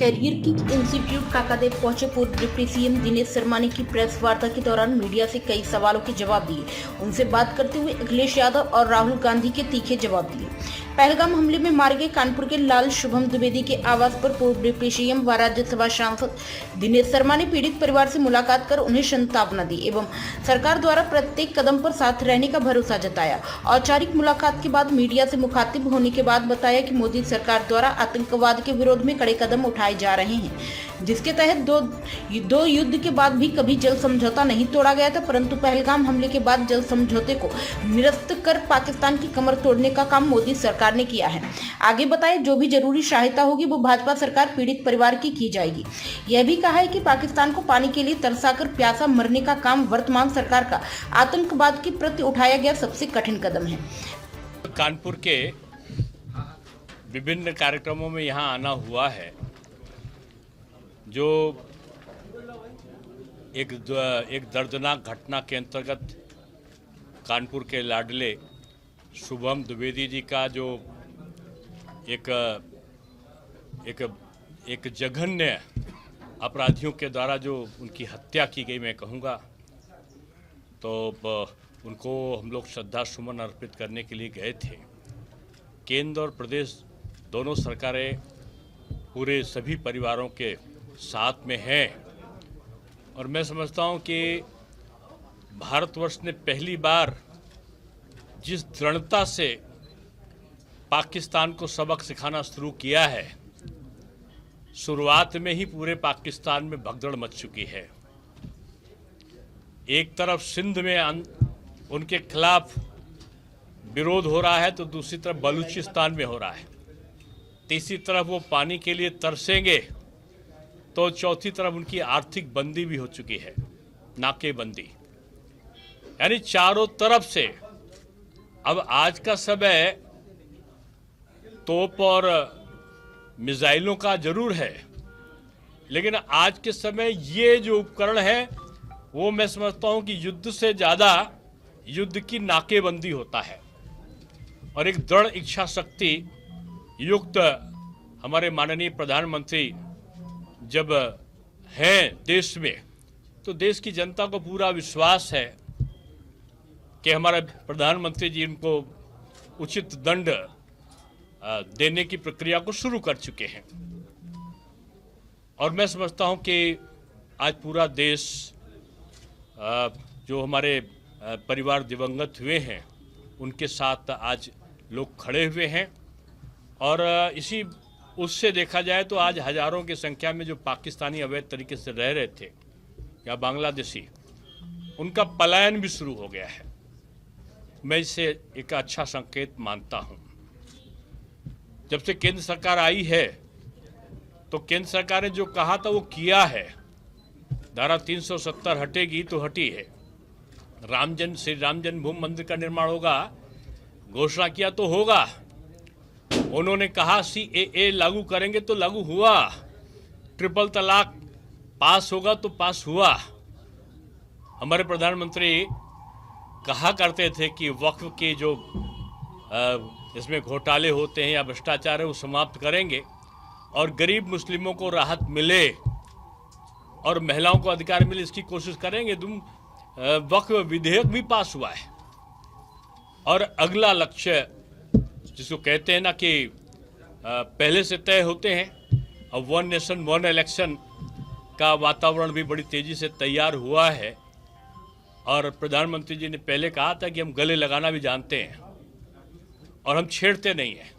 Career की institute Kakadeo पहुंचे पूर्व डिप्टी सीएम दिनेश शर्मा ने की प्रेस वार्ता के दौरान मीडिया से कई सवालों के जवाब दिए। उनसे बात करते हुए अखिलेश यादव और राहुल गांधी के तीखे जवाब दिए। पहलगाम हमले में मारे गए कानपुर के लाल शुभम द्विवेदी के आवास पर पूर्व डिप्टी सीएम व राज्यसभा सांसद दिनेश शर्मा ने पीड़ित परिवार से मुलाकात कर उन्हें सांत्वना दी एवं सरकार द्वारा प्रत्येक कदम पर साथ रहने का भरोसा जताया। औपचारिक मुलाकात के बाद मीडिया से मुखातिब होने के बाद बताया कि मोदी सरकार द्वारा आतंकवाद के विरोध में कड़े कदम उठाए जा रहे हैं, जिसके तहत दो युद्ध के बाद भी कभी जल समझौता नहीं तोड़ा गया था, परंतु पहलगाम हमले के बाद जल समझौते को निरस्त कर पाकिस्तान की कमर तोड़ने का काम मोदी सरकार ने किया है। आगे बताए जो भी जरूरी सहायता होगी वो भाजपा सरकार पीड़ित परिवार की जाएगी। यह भी कहा है कि पाकिस्तान को पानी के लिए तरसाकर प्यासा मरने का काम वर्तमान सरकार का आतंकवाद के प्रति उठाया गया सबसे कठिन कदम है। कानपुर के विभिन्न कार्यक्रमों में यहाँ आना हुआ है, जो एक दर्दनाक घटना के अंतर्गत कानपुर के लाडले शुभम द्विवेदी जी का जो एक जघन्य अपराधियों के द्वारा जो उनकी हत्या की गई, मैं कहूँगा तो उनको हम लोग श्रद्धा सुमन अर्पित करने के लिए गए थे। केंद्र और प्रदेश दोनों सरकारें पूरे सभी परिवारों के साथ में हैं और मैं समझता हूं कि भारतवर्ष ने पहली बार जिस दृढ़ता से पाकिस्तान को सबक सिखाना शुरू किया है, शुरुआत में ही पूरे पाकिस्तान में भगदड़ मच चुकी है। एक तरफ सिंध में उनके खिलाफ विरोध हो रहा है तो दूसरी तरफ बलूचिस्तान में हो रहा है, तीसरी तरफ वो पानी के लिए तरसेंगे तो चौथी तरफ उनकी आर्थिक बंदी भी हो चुकी है, नाकेबंदी। यानी चारों तरफ से अब आज का समय तोप और मिसाइलों का जरूर है, लेकिन आज के समय ये जो उपकरण है वो मैं समझता हूं कि युद्ध से ज़्यादा युद्ध की नाकेबंदी होता है। और एक दृढ़ इच्छा शक्ति युक्त हमारे माननीय प्रधानमंत्री जब हैं देश में, तो देश की जनता को पूरा विश्वास है कि हमारे प्रधानमंत्री जी उनको उचित दंड देने की प्रक्रिया को शुरू कर चुके हैं। और मैं समझता हूं कि आज पूरा देश जो हमारे परिवार दिवंगत हुए हैं उनके साथ आज लोग खड़े हुए हैं। और इसी उससे देखा जाए तो आज हजारों की संख्या में जो पाकिस्तानी अवैध तरीके से रह रहे थे या बांग्लादेशी, उनका पलायन भी शुरू हो गया है। मैं इसे एक अच्छा संकेत मानता हूं। जब से केंद्र सरकार आई है तो केंद्र सरकार ने जो कहा था वो किया है। धारा 370 हटेगी तो हटी है। श्री राम जन्मभूमि मंदिर का निर्माण होगा, घोषणा किया तो होगा। उन्होंने कहा CAA लागू करेंगे तो लागू हुआ। ट्रिपल तलाक पास होगा तो पास हुआ। हमारे प्रधानमंत्री कहा करते थे कि वक्फ के जो इसमें घोटाले होते हैं या भ्रष्टाचार है वो समाप्त करेंगे और गरीब मुस्लिमों को राहत मिले और महिलाओं को अधिकार मिले, इसकी कोशिश करेंगे। वक्फ विधेयक भी पास हुआ है। और अगला लक्ष्य जिसको कहते हैं ना कि पहले से तय होते हैं, अब 1 नेशन 1 इलेक्शन का वातावरण भी बड़ी तेजी से तैयार हुआ है। और प्रधानमंत्री जी ने पहले कहा था कि हम गले लगाना भी जानते हैं और हम छेड़ते नहीं हैं।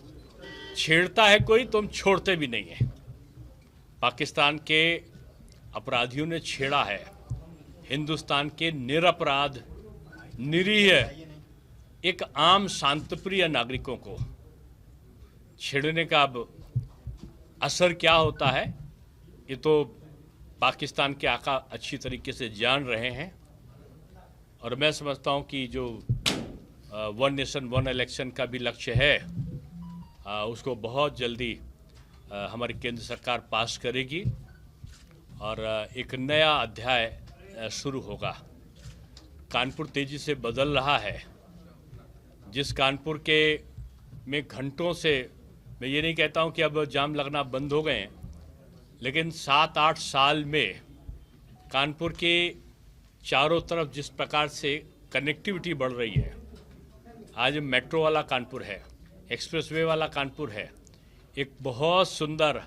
छेड़ता है कोई तो हम छोड़ते भी नहीं हैं। पाकिस्तान के अपराधियों ने छेड़ा है हिंदुस्तान के निरपराध निरीह एक आम शांतप्रिय नागरिकों को। छेड़ने का अब असर क्या होता है ये तो पाकिस्तान के आका अच्छी तरीके से जान रहे हैं। और मैं समझता हूं कि जो 1 नेशन 1 इलेक्शन का भी लक्ष्य है उसको बहुत जल्दी हमारी केंद्र सरकार पास करेगी और एक नया अध्याय शुरू होगा। कानपुर तेजी से बदल रहा है। जिस कानपुर के में घंटों से, मैं ये नहीं कहता हूँ कि अब जाम लगना बंद हो गए हैं, लेकिन 7-8 साल में कानपुर के चारों तरफ जिस प्रकार से कनेक्टिविटी बढ़ रही है, आज मेट्रो वाला कानपुर है, एक्सप्रेसवे वाला कानपुर है, एक बहुत सुंदर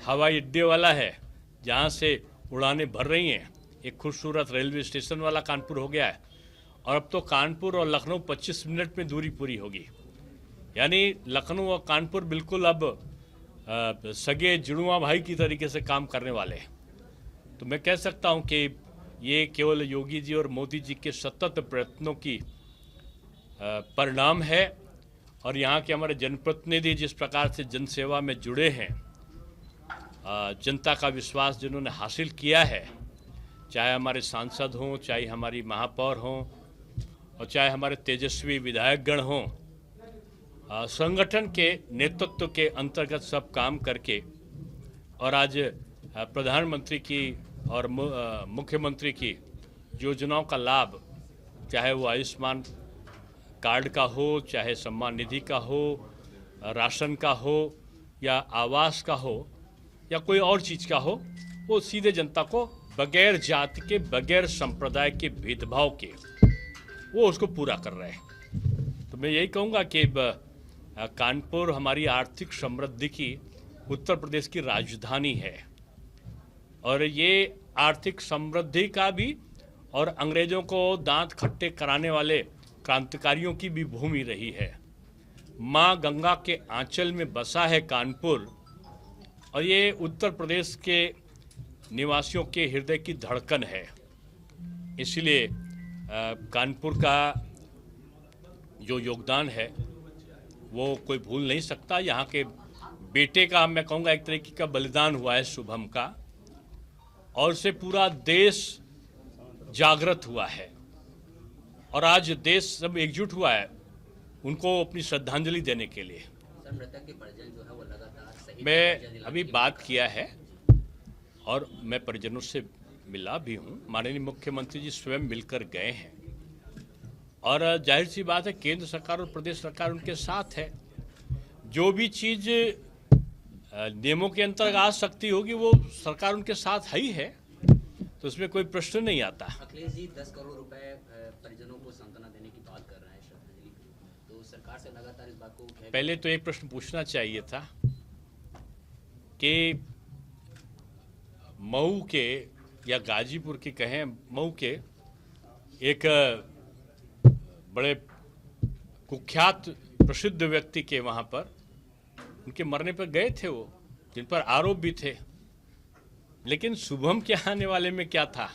हवाई अड्डे वाला है जहाँ से उड़ानें भर रही हैं, एक खूबसूरत रेलवे स्टेशन वाला कानपुर हो गया है, और अब तो कानपुर और लखनऊ 25 मिनट में दूरी पूरी होगी। यानी लखनऊ और कानपुर बिल्कुल अब सगे जुड़वा भाई की तरीके से काम करने वाले हैं। तो मैं कह सकता हूं कि ये केवल योगी जी और मोदी जी के सतत प्रयत्नों की परिणाम है, और यहाँ के हमारे जनप्रतिनिधि जिस प्रकार से जनसेवा में जुड़े हैं, जनता का विश्वास जिन्होंने हासिल किया है, चाहे हमारे सांसद हों, चाहे हमारी महापौर हों, और चाहे हमारे तेजस्वी विधायकगण हों, संगठन के नेतृत्व के अंतर्गत सब काम करके, और आज प्रधानमंत्री की और मुख्यमंत्री की योजनाओं का लाभ, चाहे वो आयुष्मान कार्ड का हो, चाहे सम्मान निधि का हो, राशन का हो, या आवास का हो, या कोई और चीज़ का हो, वो सीधे जनता को बगैर जाति के, बगैर संप्रदाय के भेदभाव के वो उसको पूरा कर रहे हैं। तो मैं यही कहूँगा कि कानपुर हमारी आर्थिक समृद्धि की उत्तर प्रदेश की राजधानी है, और ये आर्थिक समृद्धि का भी और अंग्रेज़ों को दांत खट्टे कराने वाले क्रांतिकारियों की भी भूमि रही है। माँ गंगा के आंचल में बसा है कानपुर, और ये उत्तर प्रदेश के निवासियों के हृदय की धड़कन है। इसलिए कानपुर का जो योगदान है वो कोई भूल नहीं सकता। यहाँ के बेटे का मैं कहूँगा एक तरीके का बलिदान हुआ है शुभम का, और से पूरा देश जागृत हुआ है, और आज देश सब एकजुट हुआ है उनको अपनी श्रद्धांजलि देने के लिए। सर, मृतक के परिजन जो है वो लगातार सही मैं अभी बात किया है और मैं परिजनों से मिला भी हूँ। माननीय मुख्यमंत्री जी स्वयं मिलकर गए हैं, और जाहिर सी बात है केंद्र सरकार और प्रदेश सरकार उनके साथ है। जो भी चीज़ नियमों के अंतर्गत आ सकती होगी वो सरकार उनके साथ ही है, तो उसमें कोई प्रश्न नहीं आता। अखिलेश जी 10 करोड़ रुपए परिजनों को सांत्वना देने की बात कर रहे हैं श्रद्धांजलि, तो सरकार से लगातार इस बात को पहले तो एक प्रश्न पूछना चाहिए था कि मऊ के या गाजीपुर के कहें, मऊ के एक बड़े कुख्यात प्रसिद्ध व्यक्ति के वहाँ पर उनके मरने पर गए थे वो, जिन पर आरोप भी थे, लेकिन शुभम के आने वाले में क्या था,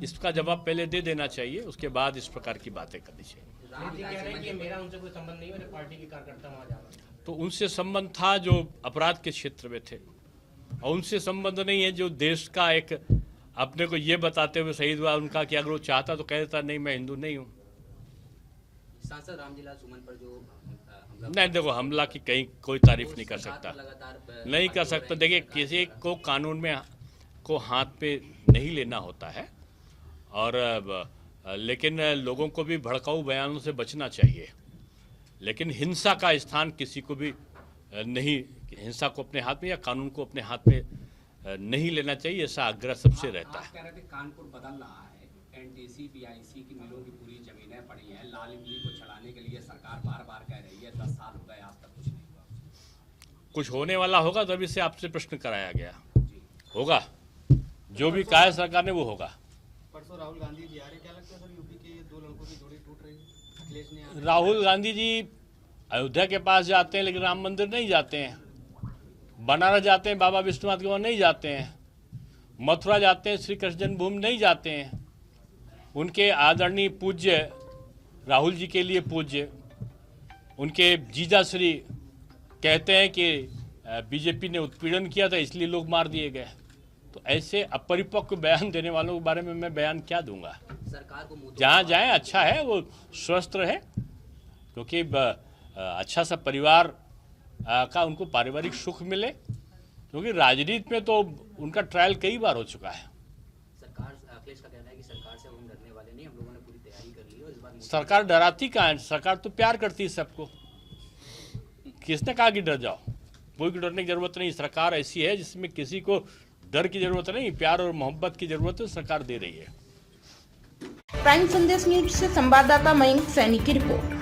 इसका जवाब पहले दे देना चाहिए, उसके बाद इस प्रकार की बातें करनी चाहिए। कह रहे हैं कि मेरा उनसे कोई संबंध नहीं है, मेरे पार्टी के कार्यकर्ता वहाँ जा रहे हैं। तो उनसे संबंध था जो अपराध के क्षेत्र में थे, और उनसे संबंध नहीं है जो देश का एक अपने को ये बताते हुए शहीद हुआ उनका कि अगर वो चाहता तो कह देता नहीं मैं हिंदू नहीं हूँ। सांसद रामजीलाल सुमन पर जो नहीं, देखो हमला की कहीं कोई तारीफ नहीं कर सकता, लगातार नहीं कर सकता। देखिए किसी को कानून में को हाथ पे नहीं लेना होता है, और लेकिन लोगों को भी भड़काऊ बयानों से बचना चाहिए, लेकिन हिंसा का स्थान किसी को भी नहीं, हिंसा को अपने हाथ में या कानून को अपने हाथ में नहीं लेना चाहिए, ऐसा आग्रह सबसे रहता है। आप कह रहे थे कानपुर बदल रहा है, एनटीसी पीआईसी की मिलों की पूरी जमीनें पड़ी हैं, लाल इमली को छड़ाने के लिए सरकार बार बार कह रही है, 10 साल हो गए आज तक कुछ नहीं हुआ। कुछ होने वाला होगा तभी से आपसे प्रश्न कराया गया, होगा जो भी कहा है सरकार ने वो होगा। परसों राहुल गांधी जी आ रहे, क्या लगता है सर यूपी के 2 लड़कों की जोड़ी टूट रही है? अखिलेश ने राहुल गांधी जी अयोध्या के पास जाते हैं लेकिन राम मंदिर नहीं जाते हैं, बनारस जाते हैं बाबा विश्वनाथ के वहाँ नहीं जाते हैं, मथुरा जाते हैं श्री कृष्ण जन्मभूमि नहीं जाते हैं। उनके आदरणीय पूज्य राहुल जी के लिए पूज्य उनके जीजा श्री कहते हैं कि बीजेपी ने उत्पीड़न किया था इसलिए लोग मार दिए गए। तो ऐसे अपरिपक्व बयान देने वालों के बारे में मैं बयान क्या दूंगा। सरकार को जहाँ जाएं अच्छा है, वो स्वस्थ रहे, क्योंकि अच्छा सा परिवार का उनको पारिवारिक सुख मिले, क्योंकि राजनीति में तो उनका ट्रायल कई बार हो चुका है। सरकार, अखिलेश का कहना है कि सरकार से हम डरने वाले नहीं, हम लोगों ने पूरी तैयारी कर ली है, इस बार सरकार डराती कहाँ है, सरकार तो प्यार करती है सबको। किसने कहा कि डर जाओ, कोई को डरने की जरूरत नहीं। सरकार ऐसी है जिसमें किसी को डर की जरूरत नहीं, प्यार और मोहब्बत की जरूरत है, सरकार दे रही है। प्राइम संदेश न्यूज से संवाददाता मयंक सैनी की रिपोर्ट।